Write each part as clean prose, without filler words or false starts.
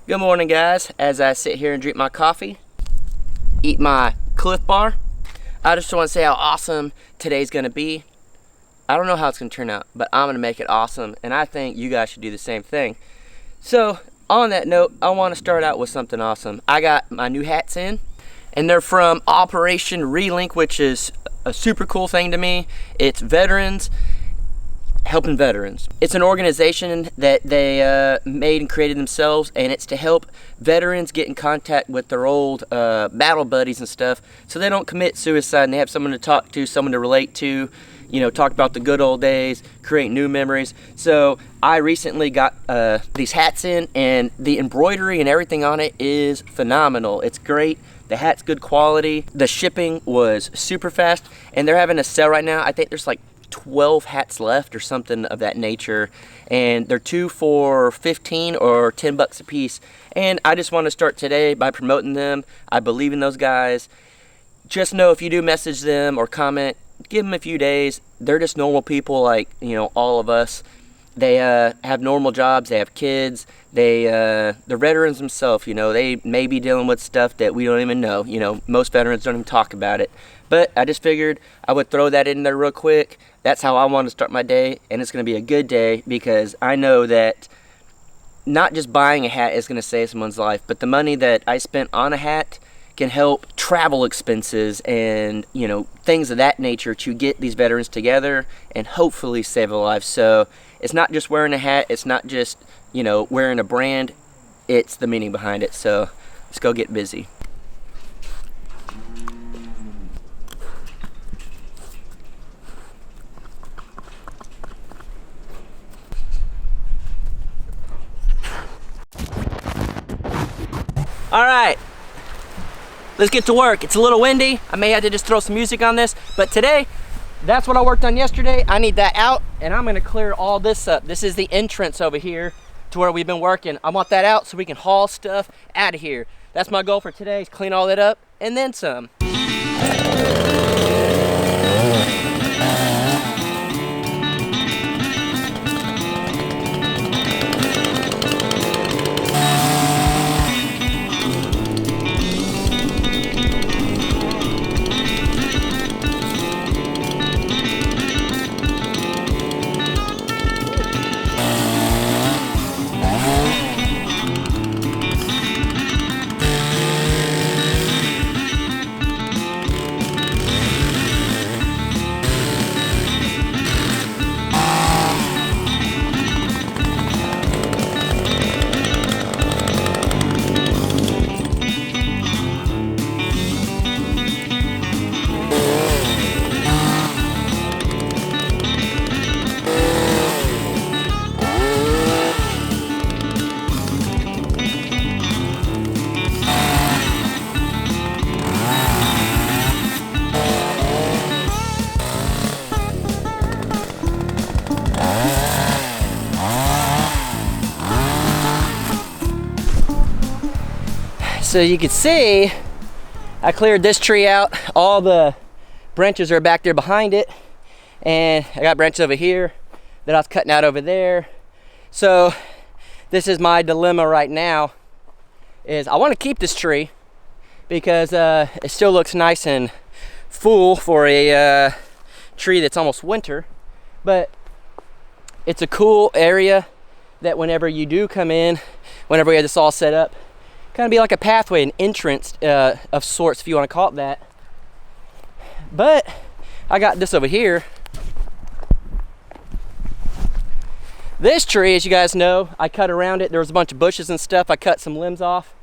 Good morning, guys. As I sit here and drink my coffee, eat my Cliff Bar, I just want to say how awesome today's gonna be. I don't know how it's gonna turn out, but I'm gonna make it awesome, and I think you guys should do the same thing. So on that note, I want to start out with something awesome. I got my new hats in, and they're from Operation Relink, which is a super cool thing to me. It's veterans helping veterans. It's an organization that they made and created themselves, and it's to help veterans get in contact with their old battle buddies and stuff, so they don't commit suicide and they have someone to talk to, someone to relate to, you know, talk about the good old days, create new memories. So I recently got these hats in, and the embroidery and everything on it is phenomenal. It's great. The hat's good quality. The shipping was super fast, and they're having a sale right now. I think there's like 12 hats left or something of that nature, and they're 2 for $15 or $10 a piece. And I just want to start today by promoting them. I believe in those guys. Just know if you do message them or comment, give them a few days. They're just normal people like, you know, all of us. They have normal jobs, they have kids, they're veterans themselves, you know. They may be dealing with stuff that we don't even know. You know, most veterans don't even talk about it. But I just figured I would throw that in there real quick. That's how I want to start my day, and it's going to be a good day because I know that not just buying a hat is going to save someone's life, but the money that I spent on a hat can help travel expenses and, you know, things of that nature to get these veterans together and hopefully save a life. So it's not just wearing a hat, it's not just, you know, wearing a brand, it's the meaning behind it. So let's go get busy. All right, let's get to work. It's a little windy. I may have to just throw some music on this, but today, that's what I worked on yesterday. I need that out, and I'm gonna clear all this up. This is the entrance over here to where we've been working. I want that out so we can haul stuff out of here. That's my goal for today, is clean all that up, and then some. So you can see, I cleared this tree out. All the branches are back there behind it. And I got branches over here that I was cutting out over there. So this is my dilemma right now, is I want to keep this tree because it still looks nice and full for a tree that's almost winter. But it's a cool area that whenever you do come in, whenever we have this all set up, kind of be like a pathway, an entrance of sorts, if you want to call it that. But I got this over here. This tree, as you guys know, I cut around it. There was a bunch of bushes and stuff. I cut some limbs off.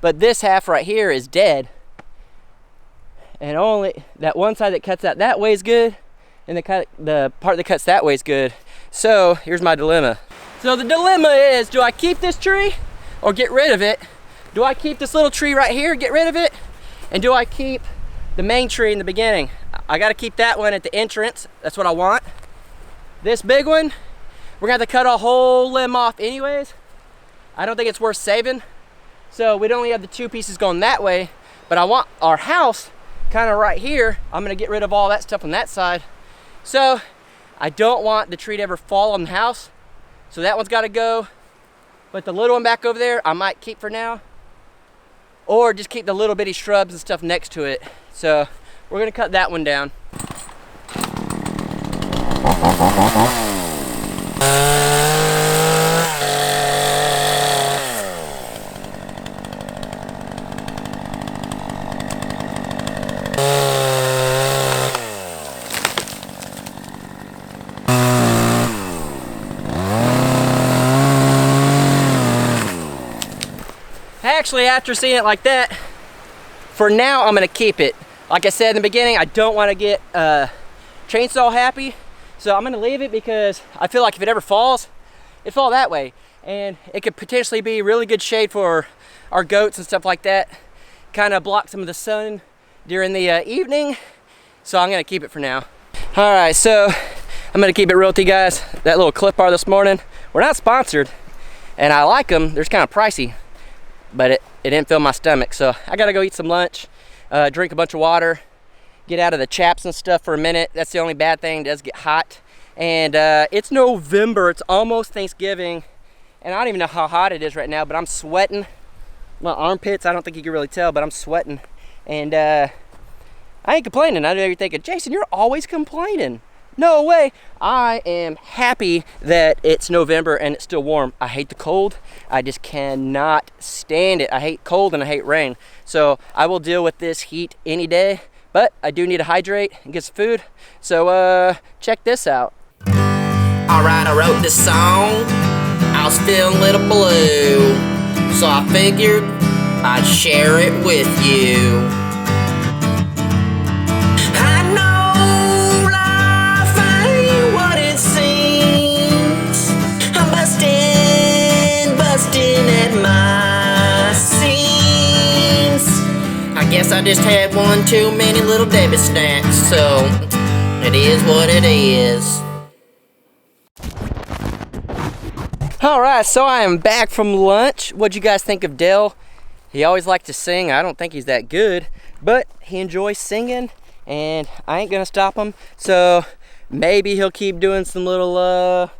But this half right here is dead. And only that one side that cuts out that way is good, and the part that cuts that way is good. So here's my dilemma. So the dilemma is, do I keep this tree or get rid of it? Do I keep this little tree right here, get rid of it? And do I keep the main tree in the beginning? I gotta keep that one at the entrance. That's what I want. This big one, we're gonna have to cut a whole limb off anyways. I don't think it's worth saving. So we'd only have the 2 pieces going that way, but I want our house kind of right here. I'm gonna get rid of all that stuff on that side. So I don't want the tree to ever fall on the house. So that one's gotta go. But the little one back over there, I might keep for now. Or just keep the little bitty shrubs and stuff next to it. So we're gonna cut that one down. Actually, after seeing it like that, for now I'm gonna keep it. Like I said in the beginning, I don't want to get chainsaw happy, so I'm gonna leave it because I feel like if it ever falls, it'd fall that way, and it could potentially be really good shade for our goats and stuff like that. Kind of block some of the sun during the evening, so I'm gonna keep it for now. All right, so I'm gonna keep it real with you guys. That little Clif Bar this morning, we're not sponsored, and I like them. They're kind of pricey, but it didn't fill my stomach, so I gotta go eat some lunch, drink a bunch of water, get out of the chaps and stuff for a minute. That's the only bad thing. It does get hot, and it's November. It's almost Thanksgiving, and I don't even know how hot it is right now, but I'm sweating. My armpits, I don't think you can really tell, but I'm sweating, and I ain't complaining. I know you're thinking, Jason, you're always complaining. No way. I am happy that it's November and it's still warm. I hate the cold. I just cannot stand it. I hate cold and I hate rain. So I will deal with this heat any day, but I do need to hydrate and get some food. So check this out. Alright, I wrote this song. I was feeling a little blue, so I figured I'd share it with you. At my seams, I guess I just had one too many little Debbie snacks, so it is what it is. Alright, so I am back from lunch. What'd you guys think of Dell? He always liked to sing. I don't think he's that good, but he enjoys singing, and I ain't gonna stop him. So maybe he'll keep doing some little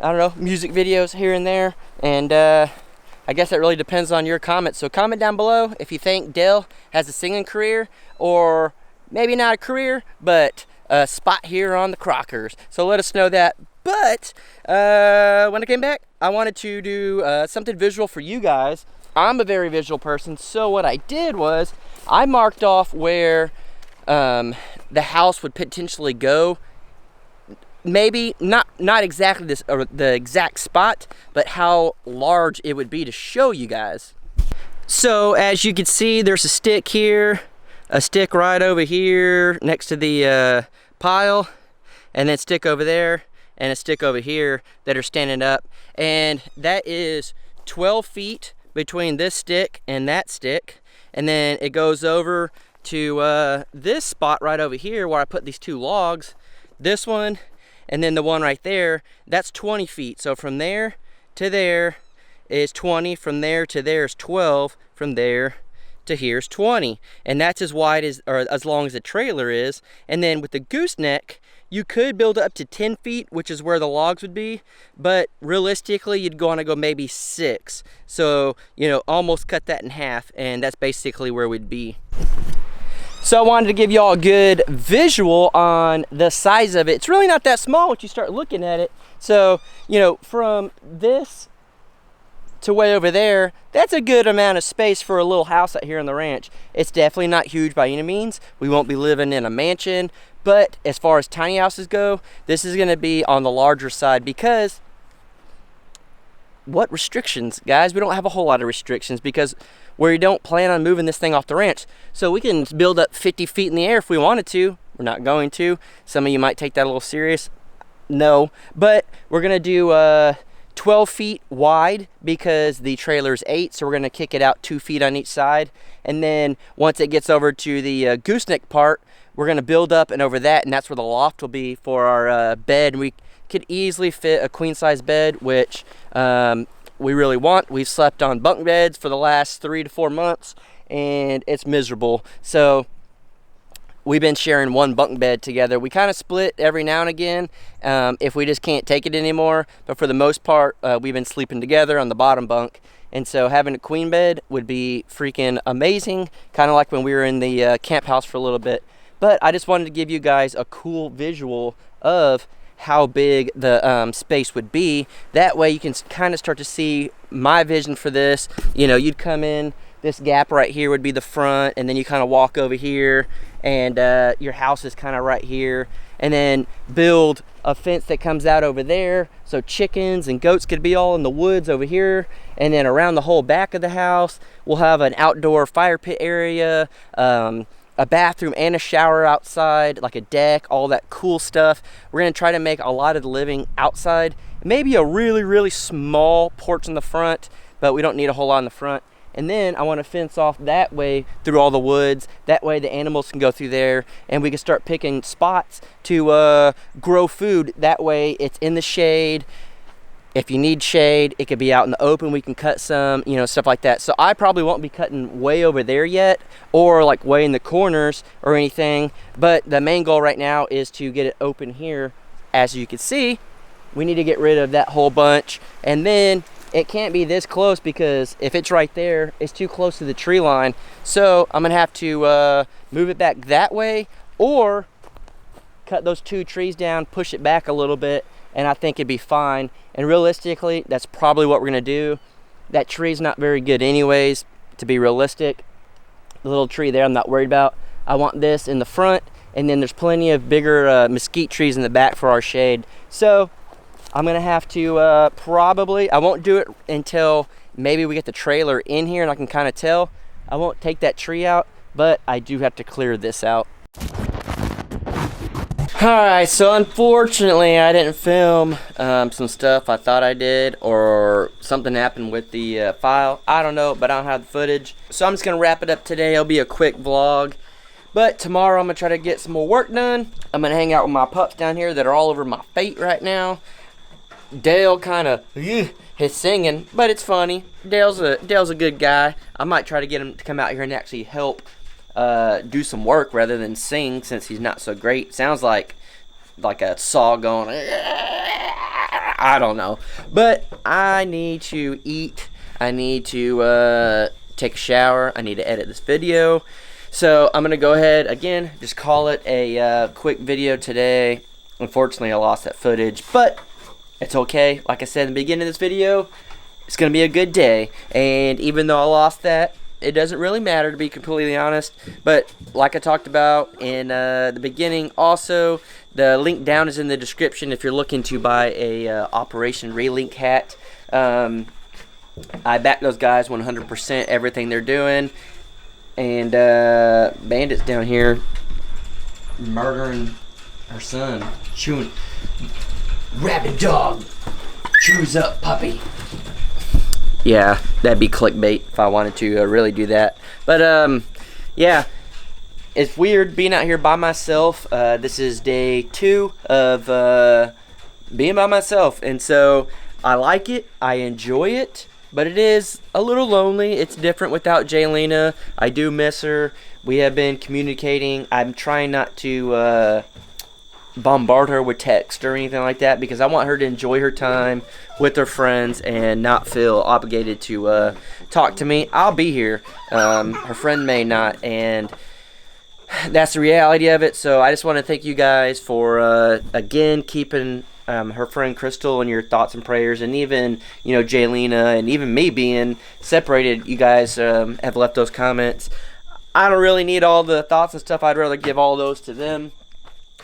I don't know, music videos here and there, and I guess that really depends on your comments. So comment down below if you think Dell has a singing career, or maybe not a career, but a spot here on the Crockers. So let us know that. But when I came back, I wanted to do something visual for you guys. I'm a very visual person, so what I did was I marked off where the house would potentially go. Maybe not exactly this or the exact spot, but how large it would be to show you guys. So as you can see, there's a stick here, a stick right over here next to the pile, and then a stick over there and a stick over here that are standing up, and that is 12 feet between this stick and that stick, and then it goes over to this spot right over here where I put these two logs. This one and then the one right there, that's 20 feet. So from there to there is 20, from there to there is 12, from there to here is 20. And that's as wide as, or as long as the trailer is. And then with the gooseneck, you could build up to 10 feet, which is where the logs would be, but realistically, you'd want to go maybe 6. So, you know, almost cut that in half, and that's basically where we'd be. So I wanted to give you all a good visual on the size of it. It's really not that small once you start looking at it. So, you know, from this to way over there, that's a good amount of space for a little house out here on the ranch. It's definitely not huge by any means. We won't be living in a mansion, but as far as tiny houses go, this is gonna be on the larger side because what restrictions, guys? We don't have a whole lot of restrictions because we don't plan on moving this thing off the ranch. So we can build up 50 feet in the air if we wanted to. We're not going to. Some of you might take that a little serious. No, but we're gonna do 12 feet wide because the trailer's 8, so we're gonna kick it out 2 feet on each side. And then once it gets over to the gooseneck part, we're gonna build up and over that, and that's where the loft will be for our bed. We could easily fit a queen size bed, which we really want. We've slept on bunk beds for the last 3 to 4 months and it's miserable. So we've been sharing one bunk bed together. We kind of split every now and again if we just can't take it anymore. But for the most part, we've been sleeping together on the bottom bunk. And so having a queen bed would be freaking amazing, kind of like when we were in the camp house for a little bit. But I just wanted to give you guys a cool visual of how big the space would be. That way you can kind of start to see my vision for this. You know, you'd come in, this gap right here would be the front, and then you kind of walk over here, and your house is kind of right here, and then build a fence that comes out over there so chickens and goats could be all in the woods over here. And then around the whole back of the house we'll have an outdoor fire pit area, a bathroom and a shower outside, like a deck, all that cool stuff. We're gonna try to make a lot of the living outside, maybe a really small porch in the front, but we don't need a whole lot in the front. And then I want to fence off that way through all the woods. That way the animals can go through there, and we can start picking spots to grow food. That way it's in the shade. If you need shade, it could be out in the open. We can cut some, you know, stuff like that. So I probably won't be cutting way over there yet, or like way in the corners or anything. But the main goal right now is to get it open here. As you can see, we need to get rid of that whole bunch. And then it can't be this close, because if it's right there, it's too close to the tree line. So I'm gonna have to move it back that way, or cut those 2 trees down, push it back a little bit, and I think it'd be fine. And realistically, that's probably what we're gonna do. That tree's not very good anyways, to be realistic. The little tree there I'm not worried about. I want this in the front, and then there's plenty of bigger mesquite trees in the back for our shade. So I'm gonna have to probably, I won't do it until maybe we get the trailer in here and I can kind of tell. I won't take that tree out, but I do have to clear this out. Alright, so unfortunately I didn't film some stuff I thought I did, or something happened with the file. I don't know, but I don't have the footage. So I'm just gonna wrap it up today. It'll be a quick vlog. But tomorrow I'm gonna try to get some more work done. I'm gonna hang out with my pups down here that are all over my feet right now. Dale kind of his singing, but it's funny. Dale's a good guy. I might try to get him to come out here and actually help do some work rather than sing, since he's not so great. Sounds like a saw going. I don't know, but I need to eat. I need to take a shower. I need to edit this video. So I'm gonna go ahead again, just call it a quick video today. Unfortunately, I lost that footage, but it's okay. Like I said in the beginning of this video, it's gonna be a good day. And even though I lost that, it doesn't really matter, to be completely honest. But like I talked about in the beginning, also the link down is in the description if you're looking to buy a Operation Relink hat. I back those guys 100%, everything they're doing. And Bandit's down here murdering her son, chewing. Rabid dog chews up puppy. Yeah, that'd be clickbait if I wanted to really do that. But yeah, it's weird being out here by myself. This is day 2 of being by myself, and so I like it. I enjoy it, but it is a little lonely. It's different without Jaylena. I do miss her. We have been communicating. I'm trying not to bombard her with text or anything like that, because I want her to enjoy her time with her friends and not feel obligated to talk to me. I'll be here. Her friend may not, and that's the reality of it. So I just want to thank you guys for again keeping her friend Crystal in your thoughts and prayers, and even, you know, Jaylena, and even me being separated. You guys have left those comments. I don't really need all the thoughts and stuff. I'd rather give all those to them.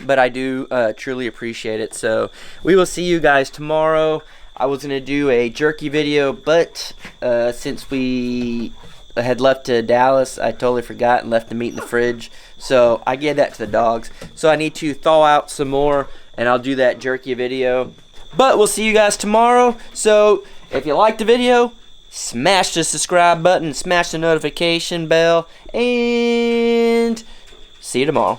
But I do truly appreciate it. So we will see you guys tomorrow. I was going to do a jerky video, but since we had left to Dallas, I totally forgot and left the meat in the fridge. So I gave that to the dogs. So I need to thaw out some more, and I'll do that jerky video. But we'll see you guys tomorrow. So if you liked the video, smash the subscribe button, smash the notification bell, and see you tomorrow.